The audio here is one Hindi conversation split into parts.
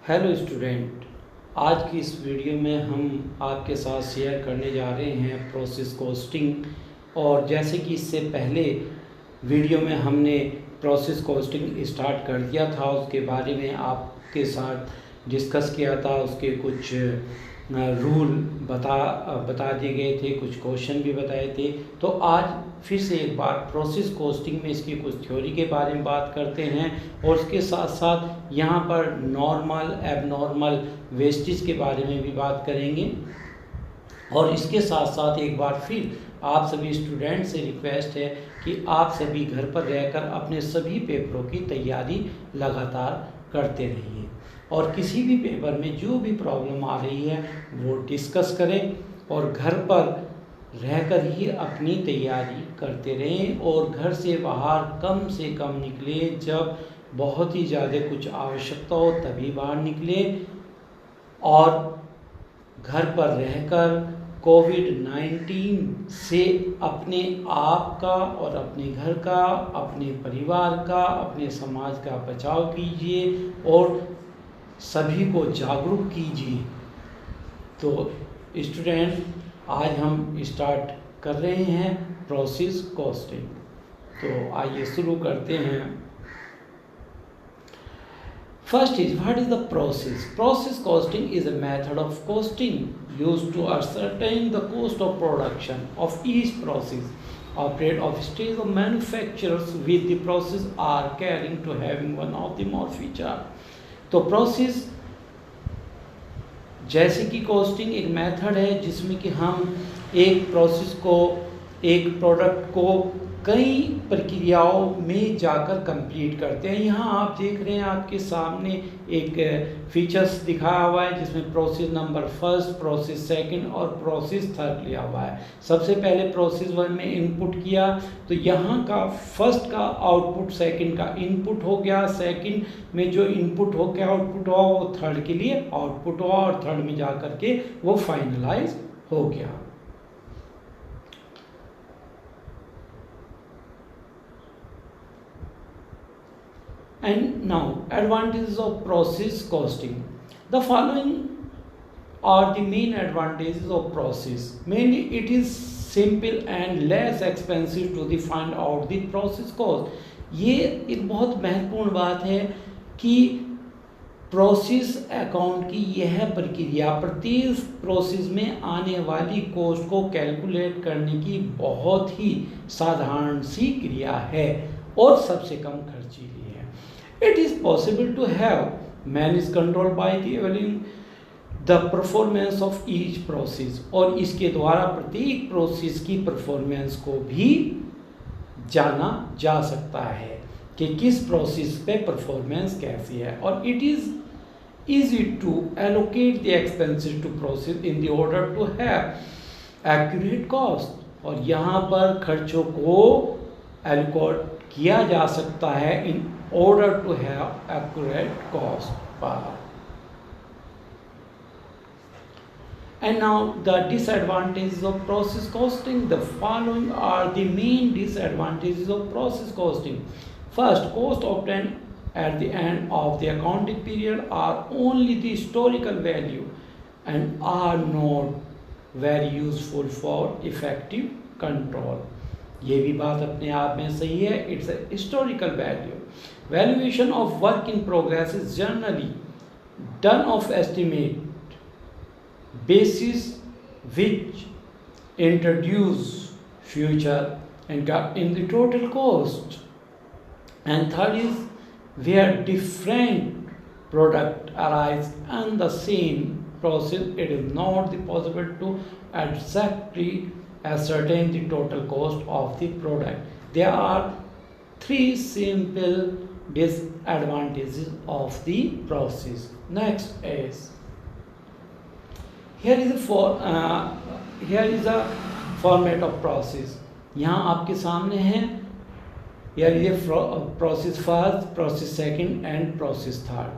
Hello student. आज की इस वीडियो में हम आपके साथ शेयर करने जा रहे हैं प्रोसेस कॉस्टिंग। और जैसे कि इससे पहले वीडियो में हमने प्रोसेस कॉस्टिंग स्टार्ट कर दिया था, उसके बारे में आपके साथ डिस्कस किया था, उसके कुछ रूल बता दिए गए थे, कुछ क्वेश्चन भी बताए थे। तो आज फिर से एक बार प्रोसेस कॉस्टिंग में इसकी कुछ थ्योरी के बारे में बात करते हैं और उसके साथ साथ यहाँ पर नॉर्मल एबनॉर्मल वेस्टेज के बारे में भी बात करेंगे। और इसके साथ साथ एक बार फिर आप सभी स्टूडेंट से रिक्वेस्ट है कि आप सभी घर पर रहकर अपने सभी पेपरों की तैयारी लगातार करते रहिए और किसी भी पेपर में जो भी प्रॉब्लम आ रही है वो डिस्कस करें और घर पर रहकर ही अपनी तैयारी करते रहें और घर से बाहर कम से कम निकले, जब बहुत ही ज़्यादा कुछ आवश्यकता हो तभी बाहर निकले। और घर पर रहकर कोविड-19 से अपने आप का और अपने घर का, अपने परिवार का, अपने समाज का बचाव कीजिए और सभी को जागरूक कीजिए। तो स्टूडेंट, आज हम स्टार्ट कर रहे हैं प्रोसेस कॉस्टिंग। तो आइए शुरू करते हैं। First is, what is the process? Process costing is a method of costing used to ascertain the cost of production of each process. Operate of stage of manufacturers with the process are carrying to having one of the more feature. तो प्रोसेस जैसे कि कॉस्टिंग एक मेथड है जिसमें कि हम एक प्रोसेस को, एक प्रोडक्ट को कई प्रक्रियाओं में जाकर कंप्लीट करते हैं। यहाँ आप देख रहे हैं आपके सामने एक फीचर्स दिखाया हुआ है जिसमें process number first, process second और प्रोसेस थर्ड लिया हुआ है। सबसे पहले प्रोसेस वन में इनपुट किया तो यहाँ का फर्स्ट का आउटपुट सेकंड का इनपुट हो गया, सेकंड में जो इनपुट हो के आउटपुट हुआ वो थर्ड के लिए आउटपुट हुआ और थर्ड में जा करके वो फाइनलाइज हो गया। And now, advantages of process costing. The following are the main advantages of process. Mainly, it is simple and less expensive to find out the process cost. ये एक बहुत महत्वपूर्ण बात है कि प्रोसेस अकाउंट की यह प्रक्रिया प्रत्येक प्रोसेस में आने वाली कॉस्ट को कैलकुलेट करने की बहुत ही साधारण सी क्रिया है और सबसे कम खर्चीली है। It is possible to have managed control by the evaluating the performance of each process, और इसके द्वारा प्रत्येक प्रोसेस की परफॉर्मेंस को भी जाना जा सकता है कि किस प्रोसेस पे परफॉर्मेंस कैसी है। और it is easy to allocate the expenses to process in the order to have accurate cost, और यहाँ पर खर्चों को allocate किया जा सकता है in order to have accurate cost per. And now the disadvantages of process costing. The following are the main disadvantages of process costing. First, cost obtained at the end of the accounting period are only the historical value and are not very useful for effective control. ये भी बात अपने आप में सही है। It's a historical value. Valuation of work in progress is generally done of estimate basis which introduce future income in the total cost. And third is where different product arise and the same process, it is not possible to exactly ascertain the total cost of the product. There are three simple disadvantages of the process. Next is here is a format of process. यहाँ आपके सामने है, here is a process first, process second and process third.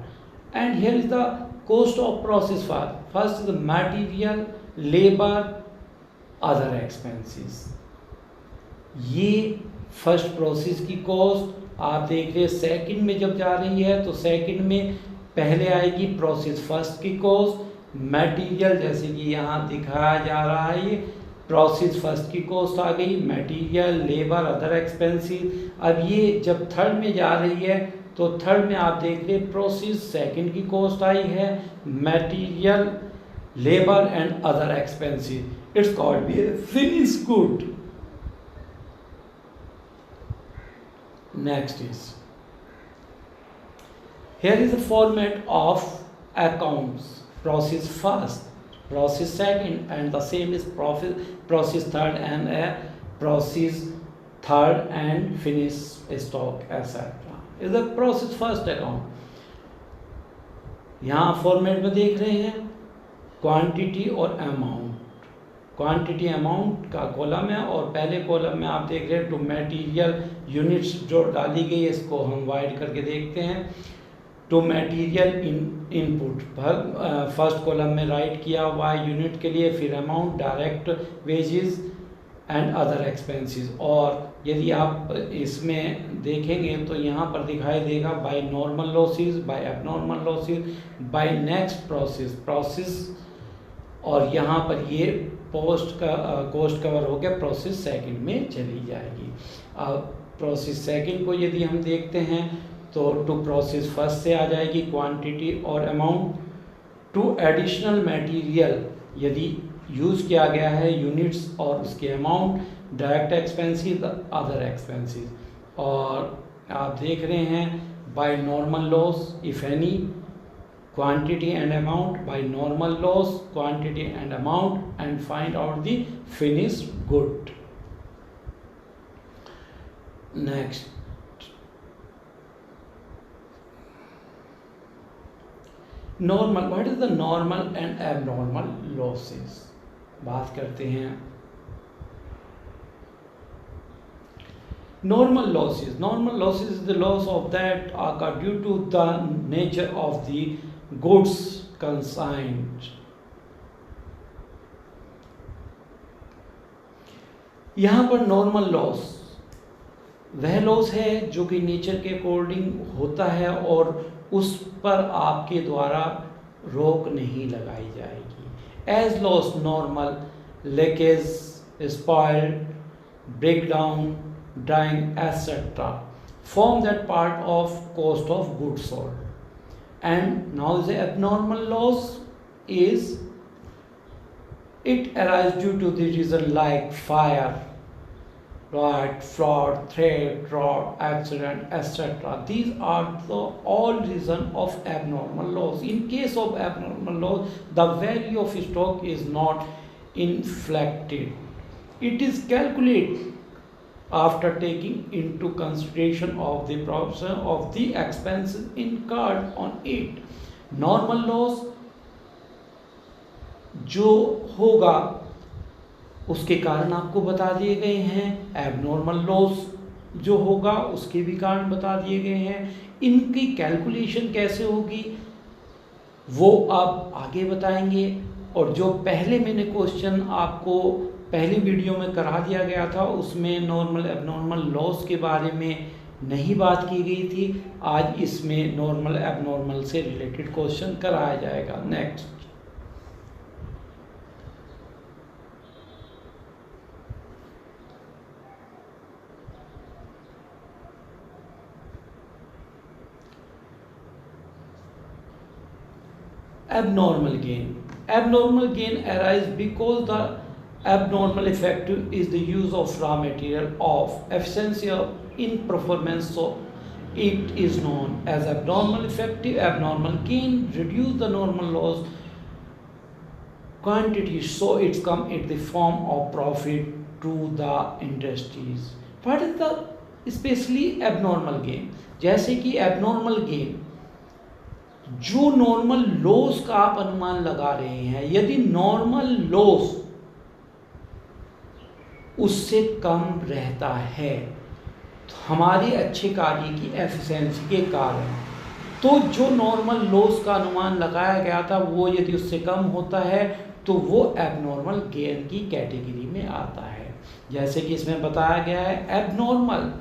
And here is the cost of process first. First is the material, labor, other expenses. ये फर्स्ट प्रोसेस की कॉस्ट आप देख रहे हैं। सेकंड में जब जा रही है तो सेकंड में पहले आएगी प्रोसेस फर्स्ट की कॉस्ट, मटेरियल जैसे कि यहाँ दिखाया जा रहा है, ये प्रोसेस फर्स्ट की कॉस्ट आ गई, मटेरियल, लेबर, अदर एक्सपेंसेस। अब ये जब थर्ड में जा रही है तो थर्ड में आप देख रहे प्रोसेस सेकंड की कॉस्ट आई है, material, labour and other expenses. It's called be finish good. Next is, here is the format of accounts: process first, process second, and the same is process third and process third and finish stock etc. is the process first account. यहाँ फॉर्मेट में देख रहे हैं क्वांटिटी और अमाउंट। क्वांटिटी अमाउंट का कॉलम है और पहले कॉलम में आप देख रहे हैं टू मटेरियल यूनिट्स जो डाली गई है, इसको हम वाइड करके देखते हैं। To material input first column में राइट किया हुआ है यूनिट के लिए, फिर amount, direct wages and other expenses. और यदि आप इसमें देखेंगे तो यहाँ पर दिखाई देगा by normal losses, by abnormal losses, by next process, और यहाँ पर ये कॉस्ट कवर हो गया प्रोसेस सेकंड में चली जाएगी। अब प्रोसेस सेकंड को यदि हम देखते हैं तो टू प्रोसेस फर्स्ट से आ जाएगी क्वांटिटी और अमाउंट। टू एडिशनल मटेरियल यदि यूज़ किया गया है यूनिट्स और उसके amount, direct expenses, other expenses. और आप देख रहे हैं by normal loss if any, quantity and amount, by normal loss, quantity and amount, and find out the finished good. Next, normal. What is the normal and abnormal losses? बात करते हैं normal losses. Normal losses is the loss of that occur due to the nature of the goods consigned. यहाँ पर नॉर्मल लॉस वह लॉस है जो कि नेचर के अकॉर्डिंग होता है और उस पर आपके द्वारा रोक नहीं लगाई जाएगी। As loss normal, leakage, spoiled, breakdown, dying etc. form that part of cost of goods sold. And now the abnormal loss is it arises due to the reason like fire, riot, fraud, theft, accident etc. These are the all reason of abnormal loss. In case of abnormal loss, the value of stock is not inflated. It is calculated after taking into consideration of the proportion of the expenses incurred on it. Normal loss जो होगा उसके कारण आपको बता दिए गए हैं, एबनॉर्मल लॉस जो होगा उसके भी कारण बता दिए गए हैं। इनकी कैलकुलेशन कैसे होगी वो आप आगे बताएंगे। और जो पहले मैंने क्वेश्चन आपको पहली वीडियो में करा दिया गया था उसमें नॉर्मल एबनॉर्मल लॉस के बारे में नहीं बात की गई थी, आज इसमें नॉर्मल एबनॉर्मल से रिलेटेड क्वेश्चन कराया जाएगा। Next, abnormal gain. Abnormal gain arises because the abnormal effective is the use of raw material of efficiency in performance, so it is known as abnormal effective. Abnormal gain reduce the normal loss quantity, so it's come in the form of profit to the industries. What is the especially abnormal gain? जैसे कि abnormal gain जो नॉर्मल लॉस का आप अनुमान लगा रहे हैं, यदि नॉर्मल लॉस उससे कम रहता है तो हमारे अच्छे कार्य की एफिशिएंसी के कारण, तो जो नॉर्मल लॉस का अनुमान लगाया गया था वो यदि उससे कम होता है तो वो एबनॉर्मल गेन की कैटेगरी में आता है। जैसे कि इसमें बताया गया है abnormal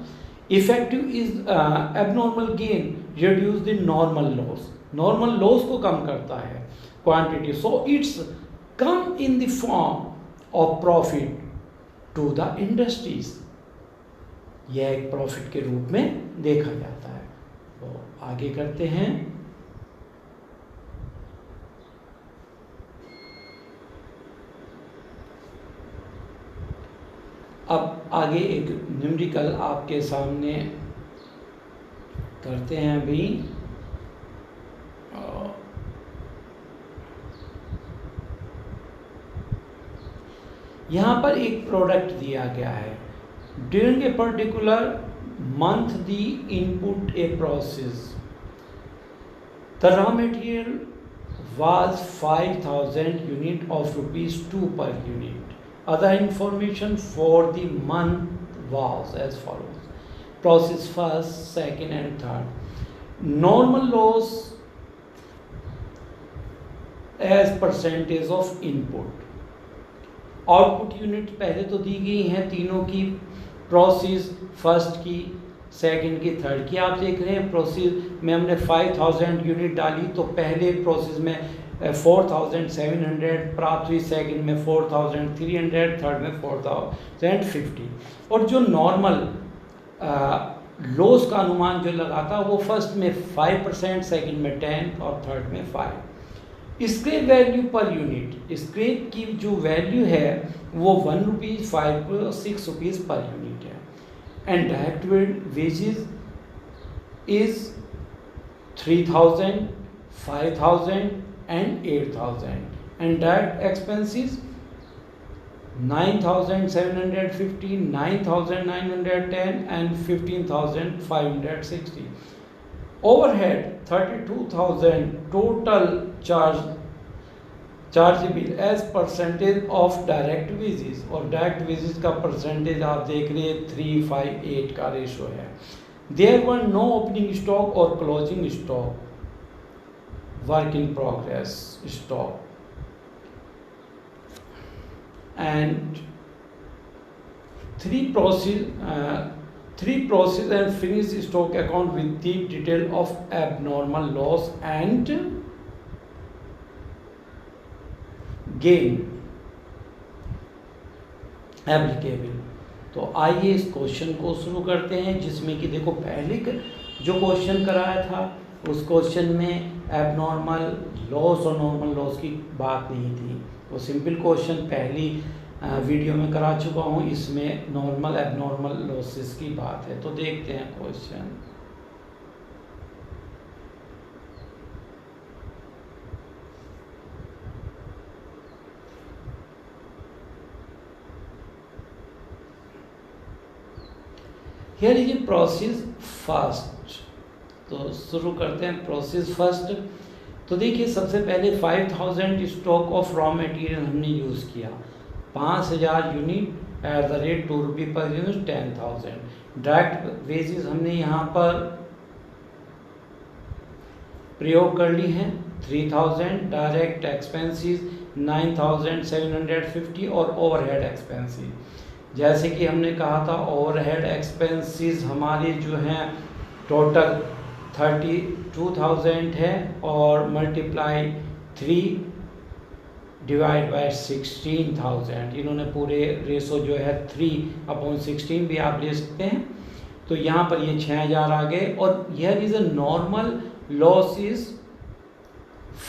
effective is abnormal gain reduce the normal loss. Normal loss को कम करता है quantity, so it's come in the form of profit to the industries, यह एक प्रॉफिट के रूप में देखा जाता है। तो आगे करते हैं। अब आगे एक न्यूमेरिकल आपके सामने करते हैं अभी। यहाँ पर एक प्रोडक्ट दिया गया है। During a particular month the input a process the raw material was 5000 unit of rupees 2 per unit. Other information for the month was as follows: process first, second and third. Normal loss as percentage of input. Output unit पहले तो दी गई हैं तीनों की, प्रोसेस फर्स्ट की, सेकंड की, थर्ड की। आप देख रहे हैं प्रोसेस में हमने 5000 यूनिट डाली, तो पहले प्रोसेस में 4700 प्राप्त हुई, सेकंड में 4300, थर्ड में 4050। और जो नॉर्मल लॉस का अनुमान जो लगाता वो फर्स्ट में 5%, सेकंड में 10 और थर्ड में 5। Scrap value per unit, scrap की जो वैल्यू है वो 1 रुपीज़, 5 और 6 रुपीज़ पर यूनिट है। And direct wages is 3000, 5000 and 8000, and direct expenses 9750, 9910 and 15560। Overhead 32,000 total chargeable as percentage of direct wages, और डायरेक्ट वेजेस का परसेंटेज आप देख रहे हैं 358 का रेशो है। There were no opening stock और closing stock, work in progress stock and three process and finish stock account with the detail of abnormal loss and gain applicable। तो आइए इस क्वेश्चन को शुरू करते हैं, जिसमें कि देखो पहले जो क्वेश्चन कराया था उस क्वेश्चन में एबनॉर्मल लॉस और नॉर्मल लॉस की बात नहीं थी। वो सिंपल क्वेश्चन पहली वीडियो में करा चुका हूँ, इसमें नॉर्मल एबनॉर्मल लॉसेस की बात है। तो देखते हैं question. Here is a process first. तो शुरू करते हैं प्रोसेस फर्स्ट। तो देखिए सबसे पहले 5000 स्टॉक ऑफ रॉ मटेरियल हमने यूज़ किया, 5000 यूनिट एट द रेट 2 रुपये पर यूनिट 10,000। डायरेक्ट वेजेस हमने यहाँ पर प्रयोग कर ली हैं 3000, डायरेक्ट एक्सपेंसेस 9750 और ओवरहेड एक्सपेंसेस। जैसे कि हमने कहा था ओवरहेड एक्सपेंसेस हमारे जो हैं टोटल 32,000 है, और मल्टीप्लाई 3 डिवाइड बाय 16,000। इन्होंने पूरे रेशो जो है 3/16 भी आप ले सकते हैं। तो यहाँ पर ये 6000 आ गए, और यह is a normal loss is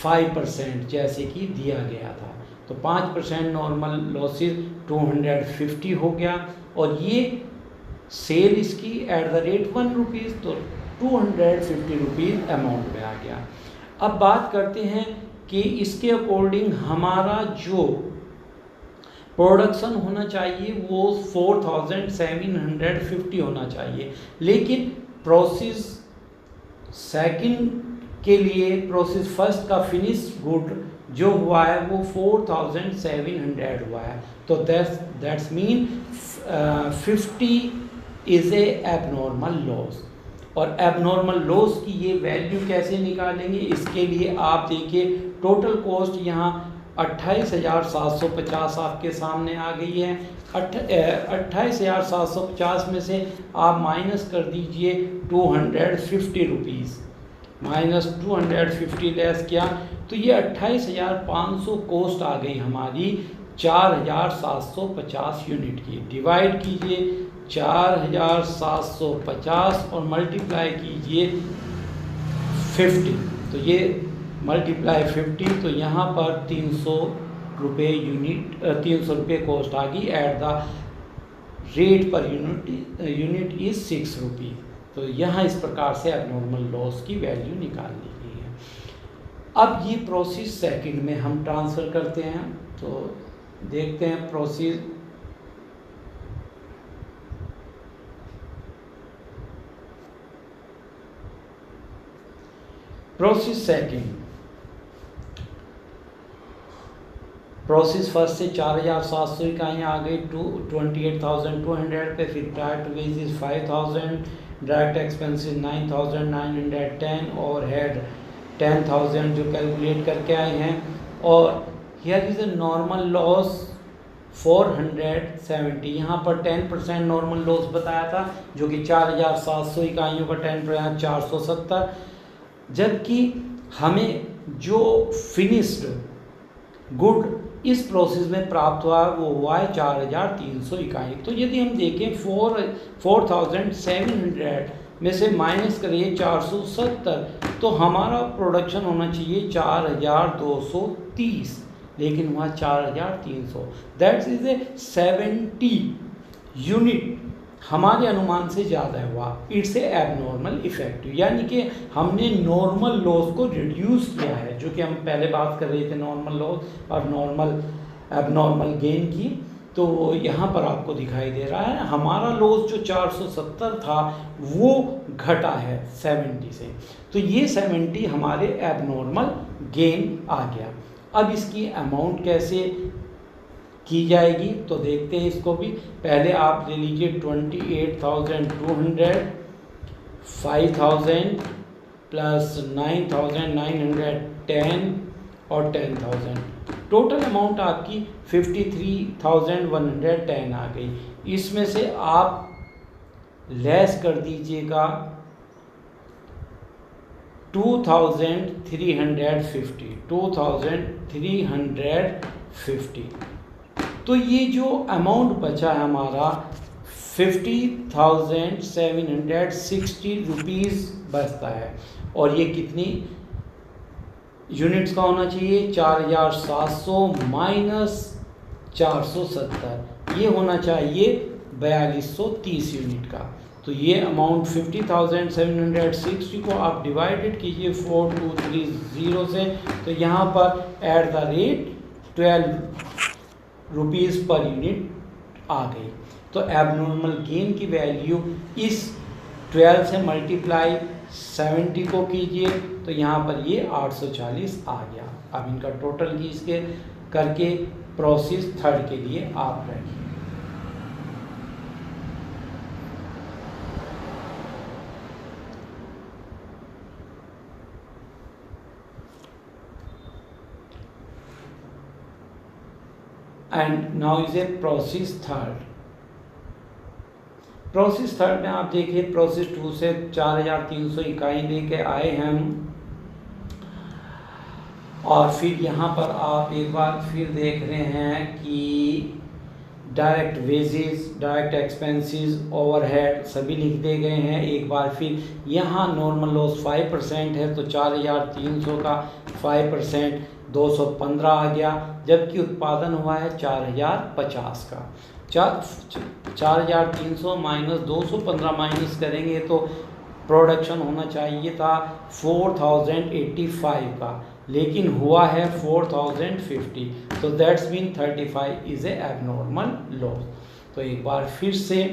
5% जैसे कि दिया गया था। तो 5% नॉर्मल लॉसेस 250 हो गया, और ये सेल इसकी एट द रेट 1 रुपीज़, तो 250 रुपीज़ अमाउंट में आ गया। अब बात करते हैं कि इसके अकॉर्डिंग हमारा जो प्रोडक्शन होना चाहिए वो 4750 होना चाहिए, लेकिन प्रोसेस सेकंड के लिए प्रोसेस फर्स्ट का फिनिश गुड जो हुआ है वो 4700 हुआ है। तो that's mean 50 is a abnormal loss. और एबनॉर्मल लॉस की ये वैल्यू कैसे निकालेंगे, इसके लिए आप देखिए टोटल कॉस्ट यहाँ 28,750 आपके सामने आ गई है। 28,750 में से आप माइनस कर दीजिए 250 रुपीज़, माइनस 250 लेस किया तो ये 28,500 कॉस्ट आ गई हमारी 4,750 यूनिट की। डिवाइड कीजिए 4,750 और मल्टीप्लाई कीजिए 50, तो ये मल्टीप्लाई 50 तो यहाँ पर 300 रुपये यूनिट 300 रुपये कॉस्ट आ गई। Eight the rate per unit is 6 रुपी। तो यहाँ इस प्रकार से एबनॉर्मल लॉस की वैल्यू निकाल ली गई है। अब ये प्रोसेस सेकंड में हम ट्रांसफ़र करते हैं, तो देखते हैं प्रोसेस सेकंड। प्रोसेस फर्स्ट से 4,700 इकाइयाँ आ गई 28,200 पे, फिर prior to wages 5,000, direct expenses 9,910 और हेड 10,000 जो कैलकुलेट करके आए हैं। और here is a normal loss 470, यहाँ पर 10% नॉर्मल लॉस बताया था जो कि 4,700 इकाइयों का 10% 470, जबकि हमें जो फिनिश्ड गुड इस प्रोसेस में प्राप्त हुआ वो हुआ है 4,300 इकाई। तो यदि हम देखें 4,700 में से माइनस करिए 470 तो हमारा प्रोडक्शन होना चाहिए 4,230, लेकिन हुआ 4,300। दैट्स इज ए 70 यूनिट हमारे अनुमान से ज़्यादा हुआ। इट्स ए एबनॉर्मल इफेक्टिव, यानी कि हमने नॉर्मल लॉस को रिड्यूस किया है, जो कि हम पहले बात कर रहे थे नॉर्मल लॉस और एबनॉर्मल गेन की। तो यहाँ पर आपको दिखाई दे रहा है हमारा लॉस जो 470 था वो घटा है 70 से, तो ये 70 हमारे एबनॉर्मल गेन आ गया। अब इसकी अमाउंट कैसे की जाएगी तो देखते हैं इसको भी। पहले आप ले लीजिए 28,200, 5,000 प्लस 9,910 और 10,000, टोटल अमाउंट आपकी 53,110 आ गई। इसमें से आप लेस कर दीजिएगा 2,350। तो ये जो अमाउंट बचा है हमारा 50,760 रुपीज़ बचता है। और ये कितनी यूनिट्स का होना चाहिए 4,700 माइनस 470, ये होना चाहिए 4,230 यूनिट का। तो ये अमाउंट 50,760 को आप डिवाइडेड कीजिए 4230 से, तो यहाँ पर at the rate 12 rupees per unit आ गई। तो एबनॉर्मल गेन की वैल्यू इस 12 से मल्टीप्लाई 70 को कीजिए तो यहाँ पर ये 840 आ गया। अब इनका टोटल की इसके करके प्रोसेस थर्ड के लिए आप रखिए। And now is a process third. Process third में आप देखिए प्रोसेस 2 से 4,300 इकाई लेके आए हम, और फिर यहाँ पर आप एक बार फिर देख रहे हैं कि direct wages, direct expenses, overhead सभी लिख दिए गए हैं। एक बार फिर यहाँ नॉर्मल लॉस 5% है, तो 4,300 का 5% 215 आ गया, जबकि उत्पादन हुआ है 4,050 का। 4,300 माइनस 215 माइनस करेंगे तो प्रोडक्शन होना चाहिए था 4,085 का, लेकिन हुआ है 4,050, तो that's mean 35 is a abnormal loss. तो एक बार फिर से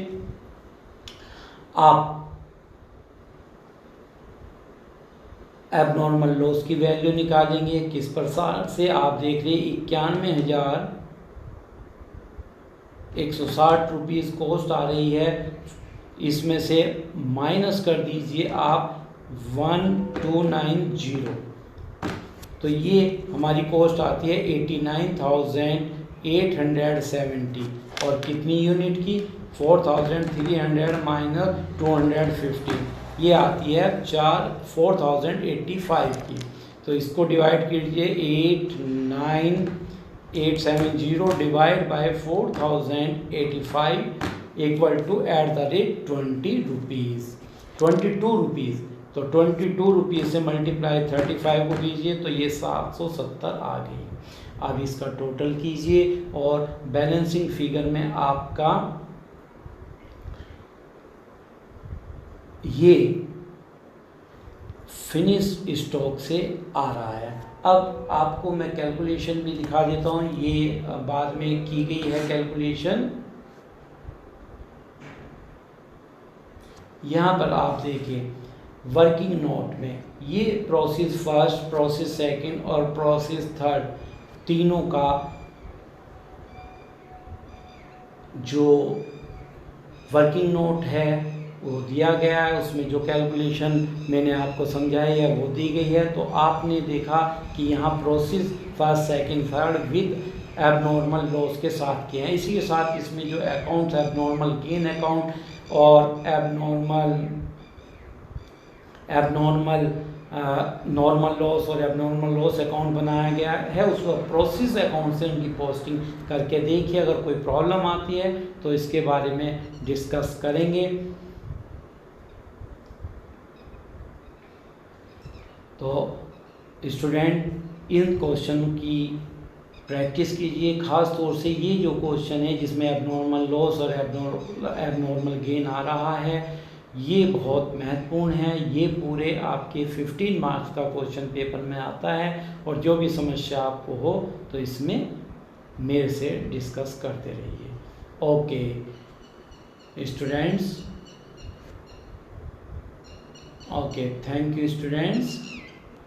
आप एबनॉर्मल लॉस की वैल्यू निकालेंगे। किस प्रकार से आप देख रहे 91,160 रुपीज़ कॉस्ट आ रही है, इसमें से माइनस कर दीजिए आप 1,290, तो ये हमारी कॉस्ट आती है 89,870 और कितनी यूनिट की 4,300 माइनस 250, ये आती है 4085 की। तो इसको डिवाइड कीजिए 89870 divide by 4085 equal to @20 rupees 22 rupees. तो 22 रुपीज़ से मल्टीप्लाई 35 को कीजिए तो ये 770 आ गई। अब इसका टोटल कीजिए और बैलेंसिंग फिगर में आपका ये फिनिश स्टॉक से आ रहा है। अब आपको मैं कैलकुलेशन भी दिखा देता हूँ, ये बाद में की गई है कैलकुलेशन। यहाँ पर आप देखिए वर्किंग नोट में ये प्रोसेस फर्स्ट, प्रोसेस सेकंड और प्रोसेस थर्ड तीनों का जो वर्किंग नोट है वो दिया गया है। उसमें जो कैलकुलेशन मैंने आपको समझाई है वो दी गई है। तो आपने देखा कि यहाँ process first second third with abnormal loss के साथ किए हैं। इसी के साथ इसमें जो अकाउंट्स एबनॉर्मल गेन अकाउंट और नॉर्मल लॉस और एबनॉर्मल लॉस अकाउंट बनाया गया है। उसको प्रोसेस अकाउंट से उनकी पोस्टिंग करके देखिए। अगर कोई प्रॉब्लम आती है तो इसके बारे में डिस्कस करेंगे। तो स्टूडेंट इन क्वेश्चन की प्रैक्टिस कीजिए, ख़ास तौर से ये जो क्वेश्चन है जिसमें एबनॉर्मल लॉस और एबनॉर्मल गेन आ रहा है ये बहुत महत्वपूर्ण है। ये पूरे आपके 15 मार्क्स का क्वेश्चन पेपर में आता है। और जो भी समस्या आपको हो तो इसमें मेरे से डिस्कस करते रहिए। Okay students, okay thank you students.